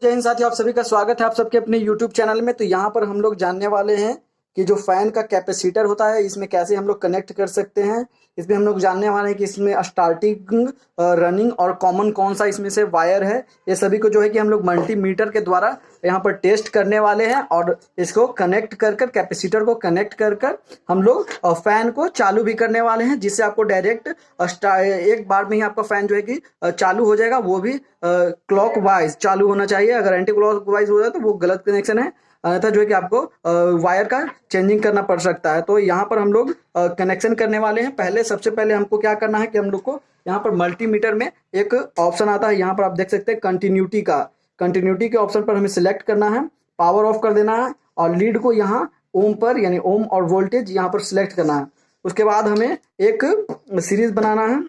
जय हिंद साथियों, आप सभी का स्वागत है आप सबके अपने YouTube चैनल में। तो यहाँ पर हम लोग जानने वाले हैं कि जो फैन का कैपेसिटर होता है इसमें कैसे हम लोग कनेक्ट कर सकते हैं। इसमें हम लोग जानने वाले हैं कि इसमें स्टार्टिंग, रनिंग और कॉमन कौन सा इसमें से वायर है। ये सभी को जो है कि हम लोग मल्टीमीटर के द्वारा यहाँ पर टेस्ट करने वाले हैं और इसको कनेक्ट कर कर कैपेसिटर को कनेक्ट कर कर हम लोग फैन को चालू भी करने वाले हैं, जिससे आपको डायरेक्ट एक बार में ही आपका फैन जो है कि चालू हो जाएगा। वो भी क्लॉक वाइज चालू होना चाहिए। अगर एंटी क्लॉक वाइज हो जाए तो वो गलत कनेक्शन है, अन्यथा जो है कि आपको वायर का चेंजिंग करना पड़ सकता है। तो यहाँ पर हम लोग कनेक्शन करने वाले हैं। सबसे पहले हमको क्या करना है कि हम लोग को यहाँ पर मल्टीमीटर में एक ऑप्शन आता है, यहाँ पर आप देख सकते हैं कंटिन्यूटी का। कंटिन्यूटी के ऑप्शन पर हमें सिलेक्ट करना है, पावर ऑफ कर देना है और लीड को यहाँ ओम पर यानी ओम और वोल्टेज यहाँ पर सिलेक्ट करना है। उसके बाद हमें एक सीरीज बनाना है।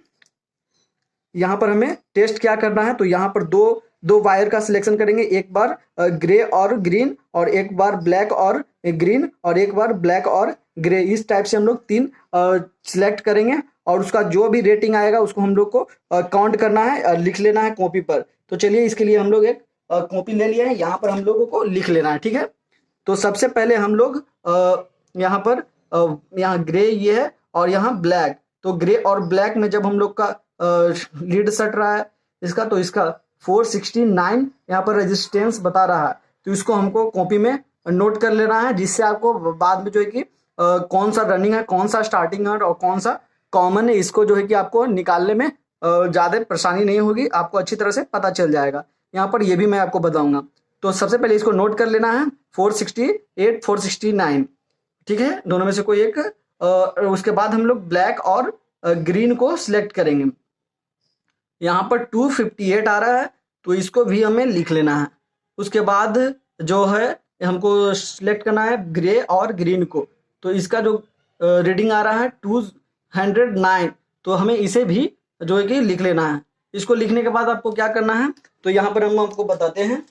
यहाँ पर हमें टेस्ट क्या करना है, तो यहाँ पर दो वायर का सिलेक्शन करेंगे, एक बार ग्रे और ग्रीन और एक बार ब्लैक और ग्रीन और एक बार ब्लैक और ग्रे। इस टाइप से हम लोग 3 सिलेक्ट करेंगे और उसका जो भी रेटिंग आएगा उसको हम लोग को काउंट करना है, लिख लेना है कॉपी पर। तो चलिए इसके लिए हम लोग एक कॉपी ले लिया है, यहाँ पर हम लोगों को लिख लेना है, ठीक है। तो सबसे पहले हम लोग यहाँ पर यहाँ ग्रे ये है और यहाँ ब्लैक। तो ग्रे और ब्लैक में जब हम लोग का लीड सट रहा है इसका, तो इसका 469 यहाँ पर रेजिस्टेंस बता रहा है। तो इसको हमको कॉपी में नोट कर लेना है, जिससे आपको बाद में जो है कि कौन सा रनिंग है, कौन सा स्टार्टिंग है और कौन सा कॉमन है, इसको जो है कि आपको निकालने में ज़्यादा परेशानी नहीं होगी, आपको अच्छी तरह से पता चल जाएगा। यहाँ पर ये भी मैं आपको बताऊंगा। तो सबसे पहले इसको नोट कर लेना है 468 469, ठीक है, दोनों में से कोई एक। उसके बाद हम लोग ब्लैक और ग्रीन को सिलेक्ट करेंगे। यहाँ पर 258 आ रहा है, तो इसको भी हमें लिख लेना है। उसके बाद जो है हमको सिलेक्ट करना है ग्रे और ग्रीन को, तो इसका जो रीडिंग आ रहा है 209, तो हमें इसे भी जो है कि लिख लेना है। इसको लिखने के बाद आपको क्या करना है, तो यहाँ पर हम आपको बताते हैं।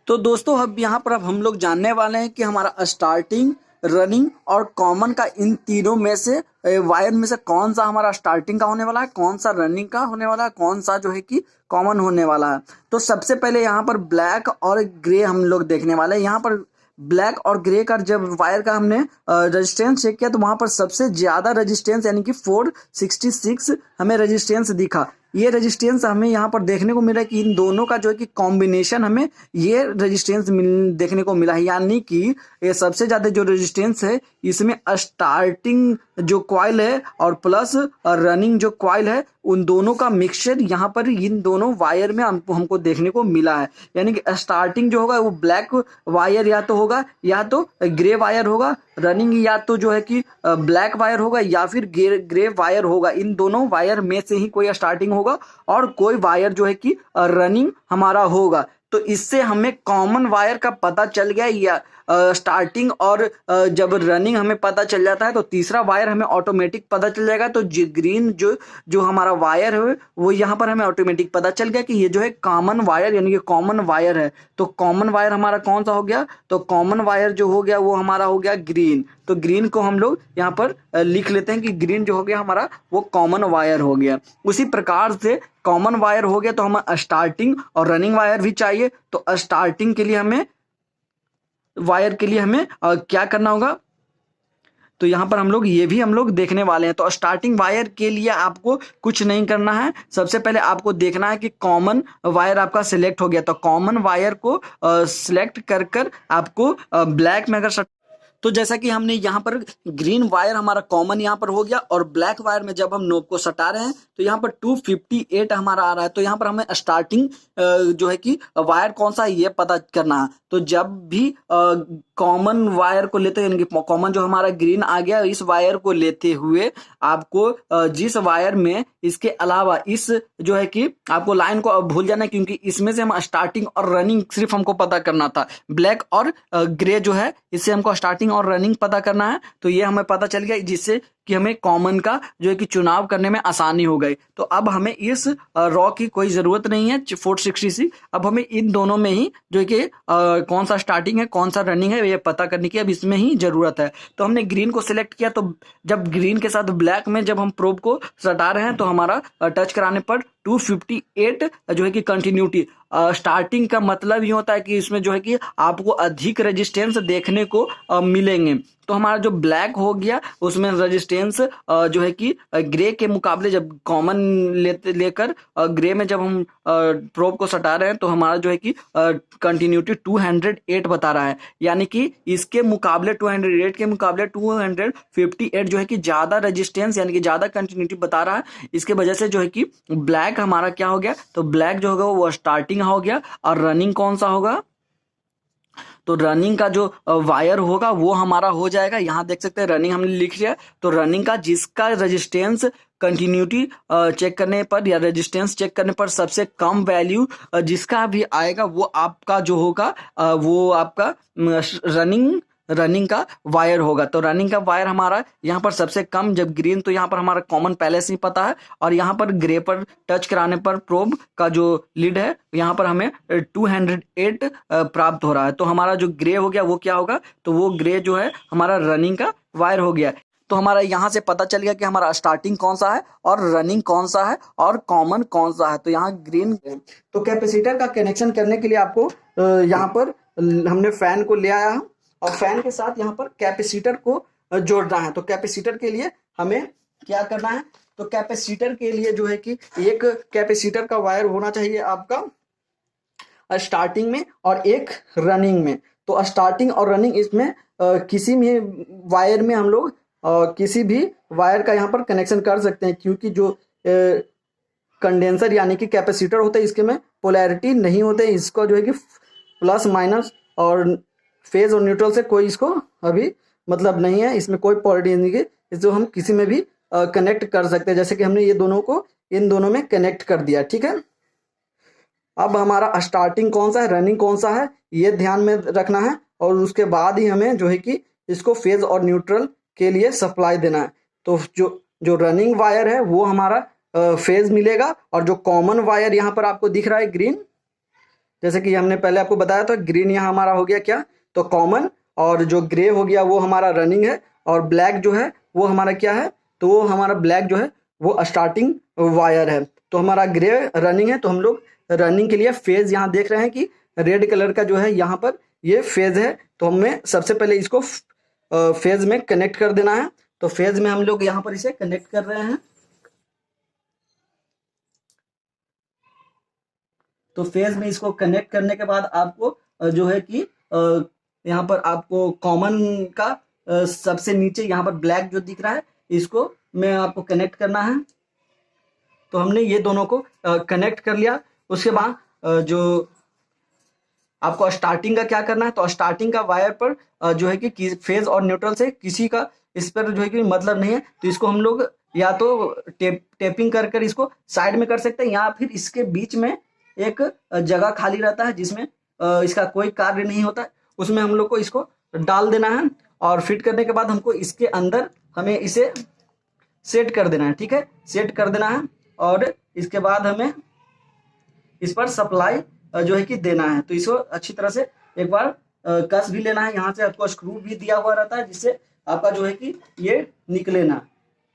तो दोस्तों अब यहाँ पर अब हम लोग जानने वाले हैं कि हमारा स्टार्टिंग, रनिंग और कॉमन का इन तीनों में से वायर में से कौन सा हमारा स्टार्टिंग का होने वाला है, कौन सा रनिंग का होने वाला है, कौन सा जो है कि कॉमन होने वाला है। तो सबसे पहले यहाँ पर ब्लैक और ग्रे हम लोग देखने वाले हैं। यहाँ पर ब्लैक और ग्रे का जब वायर का हमने रेजिस्टेंस चेक किया तो वहां पर सबसे ज्यादा रेजिस्टेंस यानी कि 466 हमें रेजिस्टेंस दिखा। ये रेजिस्टेंस हमें यहाँ पर देखने को मिला कि इन दोनों का जो है कि कॉम्बिनेशन हमें ये रेजिस्टेंस देखने को मिला है, यानी कि ये सबसे ज्यादा जो रेजिस्टेंस है इसमें स्टार्टिंग जो कॉइल है और प्लस रनिंग जो कॉइल है, उन दोनों का मिक्सचर यहाँ पर इन दोनों वायर में हमको देखने को मिला है। यानी कि स्टार्टिंग जो होगा वो ब्लैक वायर या तो होगा या तो ग्रे वायर होगा, रनिंग या तो जो है कि ब्लैक वायर होगा या फिर ग्रे वायर होगा। इन दोनों वायर में से ही कोई स्टार्टिंग होगा और कोई वायर जो है कि रनिंग हमारा होगा। तो इससे हमें कॉमन वायर का पता चल गया, या स्टार्टिंग और जब रनिंग हमें पता चल जाता है तो तीसरा वायर हमें ऑटोमेटिक पता चल जाएगा। तो ग्रीन जो हमारा वायर है वो यहाँ पर हमें ऑटोमेटिक पता चल गया कि ये जो है कॉमन वायर यानी कि कॉमन वायर है। तो कॉमन वायर हमारा कौन सा हो गया, तो कॉमन वायर जो हो गया वो हमारा हो गया ग्रीन। तो ग्रीन को हम लोग यहाँ पर लिख लेते हैं कि ग्रीन जो हो गया हमारा वो कॉमन वायर हो गया। उसी प्रकार से कॉमन वायर हो गया तो हमें स्टार्टिंग और रनिंग वायर भी चाहिए। तो स्टार्टिंग के लिए हमें वायर के लिए हमें क्या करना होगा, तो यहाँ पर हम लोग देखने वाले हैं। तो स्टार्टिंग वायर के लिए आपको कुछ नहीं करना है, सबसे पहले आपको देखना है कि कॉमन वायर आपका सिलेक्ट हो गया। तो कॉमन वायर को सिलेक्ट कर कर आपको ब्लैक में अगर तो जैसा कि हमने यहाँ पर ग्रीन वायर हमारा कॉमन यहाँ पर हो गया और ब्लैक वायर में जब हम नोब को सटा रहे हैं तो यहाँ पर 258 हमारा आ रहा है। तो यहाँ पर हमें स्टार्टिंग जो है कि वायर कौन सा है ये पता करना है। तो जब भी कॉमन वायर को लेते हैं यानी कि कॉमन जो हमारा ग्रीन आ गया, इस वायर को लेते हुए आपको जिस वायर में इसके अलावा इस जो है कि आपको लाइन को भूल जाना है, क्योंकि इसमें से हम स्टार्टिंग और रनिंग सिर्फ हमको पता करना था। ब्लैक और ग्रे जो है इससे हमको स्टार्टिंग और रनिंग पता करना है। तो ये हमें पता चल गया, जिससे कि हमें कॉमन का जो है कि चुनाव करने में आसानी हो गई। तो अब हमें इस रॉ की कोई ज़रूरत नहीं है 460C। अब हमें इन दोनों में ही जो है कि कौन सा स्टार्टिंग है कौन सा रनिंग है ये पता करने की अब इसमें ही ज़रूरत है। तो हमने ग्रीन को सिलेक्ट किया, तो जब ग्रीन के साथ ब्लैक में जब हम प्रोब को सटा रहे हैं तो हमारा टच कराने पर 258 जो है कि कंटिन्यूटी स्टार्टिंग का मतलब ये होता है कि इसमें जो है कि आपको अधिक रेजिस्टेंस देखने को मिलेंगे। तो हमारा जो ब्लैक हो गया उसमें रेजिस्टेंस जो है कि ग्रे के मुकाबले जब कॉमन लेकर ग्रे में जब हम प्रोब को सटा रहे हैं तो हमारा जो है कि कंटिन्यूटी 208 बता रहा है, यानी कि इसके मुकाबले 208 के मुकाबले 258 जो है कि ज़्यादा रेजिस्टेंस यानी कि ज़्यादा कंटिन्यूटी बता रहा है। इसके वजह से जो है कि ब्लैक हमारा क्या हो गया, तो ब्लैक जो होगा वो स्टार्टिंग हो गया। और रनिंग कौन सा होगा, तो रनिंग का जो वायर होगा वो हमारा हो जाएगा, यहाँ देख सकते हैं रनिंग हमने लिख लिया। तो रनिंग का जिसका रेजिस्टेंस कंटिन्यूटी चेक करने पर या रेजिस्टेंस चेक करने पर सबसे कम वैल्यू जिसका भी आएगा वो आपका जो होगा वो आपका रनिंग का वायर होगा। तो रनिंग का वायर हमारा यहाँ पर सबसे कम जब ग्रीन, तो यहाँ पर हमारा कॉमन पहले से ही पता है। और यहाँ पर ग्रे पर टच कराने पर प्रोब का जो लीड है यहाँ पर हमें 208 प्राप्त हो रहा है। तो हमारा जो ग्रे हो गया वो क्या होगा, तो वो ग्रे जो है हमारा रनिंग का वायर हो गया। तो हमारा यहाँ से पता चल गया कि हमारा स्टार्टिंग कौन सा है और रनिंग कौन सा है और कॉमन कौन सा है। तो यहाँ ग्रीन। तो कैपेसिटर का कनेक्शन करने के लिए आपको यहाँ पर हमने फैन को ले आया है और फैन के साथ यहाँ पर कैपेसिटर को जोड़ना है। तो कैपेसिटर के लिए हमें क्या करना है, तो कैपेसिटर के लिए जो है कि एक कैपेसिटर का वायर होना चाहिए आपका स्टार्टिंग में और एक रनिंग में। तो स्टार्टिंग और रनिंग इसमें किसी भी वायर में हम लोग किसी भी वायर का यहाँ पर कनेक्शन कर सकते हैं, क्योंकि जो कंडेंसर यानी कि कैपेसिटर होता है इसके में पोलैरिटी नहीं होते। इसको जो है कि प्लस माइनस और फेज और न्यूट्रल से कोई इसको अभी मतलब नहीं है, इसमें कोई पोलैरिटी नहीं है, इसको हम किसी में भी कनेक्ट कर सकते हैं। जैसे कि हमने ये दोनों को इन दोनों में कनेक्ट कर दिया, ठीक है। अब हमारा स्टार्टिंग कौन सा है रनिंग कौन सा है ये ध्यान में रखना है, और उसके बाद ही हमें जो है कि इसको फेज और न्यूट्रल के लिए सप्लाई देना है। तो जो रनिंग वायर है वो हमारा फेज मिलेगा, और जो कॉमन वायर यहाँ पर आपको दिख रहा है ग्रीन, जैसे कि हमने पहले आपको बताया था ग्रीन यहाँ हमारा हो गया क्या, तो कॉमन, और जो ग्रे हो गया वो हमारा रनिंग है, और ब्लैक जो है वो हमारा क्या है, तो वो हमारा ब्लैक जो है वो स्टार्टिंग वायर है। तो हमारा ग्रे रनिंग है, तो हम लोग रनिंग के लिए फेज यहाँ देख रहे हैं कि रेड कलर का जो है यहाँ पर ये फेज है। तो हमें सबसे पहले इसको फेज में कनेक्ट कर देना है। तो फेज में हम लोग यहाँ पर इसे कनेक्ट कर रहे हैं। तो फेज में इसको कनेक्ट करने के बाद आपको जो है कि यहाँ पर आपको कॉमन का सबसे नीचे यहाँ पर ब्लैक जो दिख रहा है इसको में आपको कनेक्ट करना है। तो हमने ये दोनों को कनेक्ट कर लिया। उसके बाद जो आपको स्टार्टिंग का क्या करना है, तो स्टार्टिंग का वायर पर जो है कि फेज और न्यूट्रल से किसी का इस पर जो है कि मतलब नहीं है, तो इसको हम लोग या तो टेपिंग कर कर इसको साइड में कर सकते हैं, या फिर इसके बीच में एक जगह खाली रहता है जिसमें इसका कोई कार्य नहीं होता, उसमें हम लोग को इसको डाल देना है। और फिट करने के बाद हमको इसके अंदर हमें इसे सेट कर देना है, ठीक है, सेट कर देना है। और इसके बाद हमें इस पर सप्लाई जो है कि देना है। तो इसको अच्छी तरह से एक बार कस भी लेना है। यहाँ से आपको स्क्रू भी दिया हुआ रहता है जिससे आपका जो है कि ये निकले ना,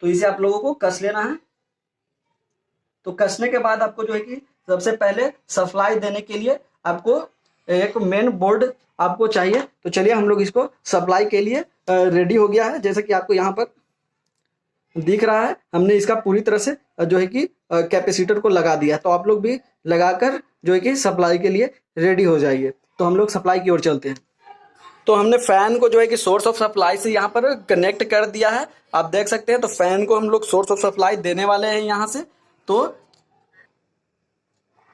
तो इसे आप लोगों को कस लेना है। तो कसने के बाद आपको जो है कि सबसे पहले सप्लाई देने के लिए आपको एक मेन बोर्ड आपको चाहिए। तो चलिए हम लोग इसको सप्लाई के लिए रेडी हो गया है। जैसे कि आपको यहाँ पर दिख रहा है हमने इसका पूरी तरह से जो है कि कैपेसिटर को लगा दिया। तो आप लोग भी लगाकर जो है कि सप्लाई के लिए रेडी हो जाइए। तो हम लोग सप्लाई की ओर चलते हैं। तो हमने फैन को जो है कि सोर्स ऑफ सप्लाई से यहाँ पर कनेक्ट कर दिया है, आप देख सकते हैं। तो फैन को हम लोग सोर्स ऑफ सप्लाई देने वाले हैं यहाँ से।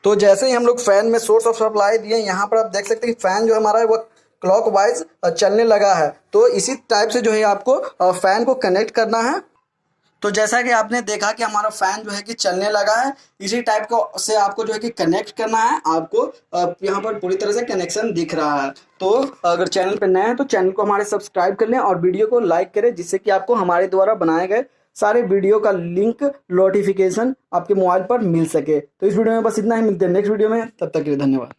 तो जैसे ही हम लोग फैन में सोर्स ऑफ सप्लाई दिए, यहाँ पर आप देख सकते हैं कि फैन जो हमारा है वो क्लॉक वाइज चलने लगा है। तो इसी टाइप से जो है आपको फैन को कनेक्ट करना है। तो जैसा कि आपने देखा कि हमारा फैन जो है कि चलने लगा है, इसी टाइप को से आपको जो है कि कनेक्ट करना है। आपको यहाँ पर पूरी तरह से कनेक्शन दिख रहा है। तो अगर चैनल पर नए हैं तो चैनल को हमारे सब्सक्राइब कर लें और वीडियो को लाइक करें, जिससे कि आपको हमारे द्वारा बनाए गए सारे वीडियो का लिंक नोटिफिकेशन आपके मोबाइल पर मिल सके। तो इस वीडियो में बस इतना ही, मिलते हैं नेक्स्ट वीडियो में, तब तक के लिए धन्यवाद।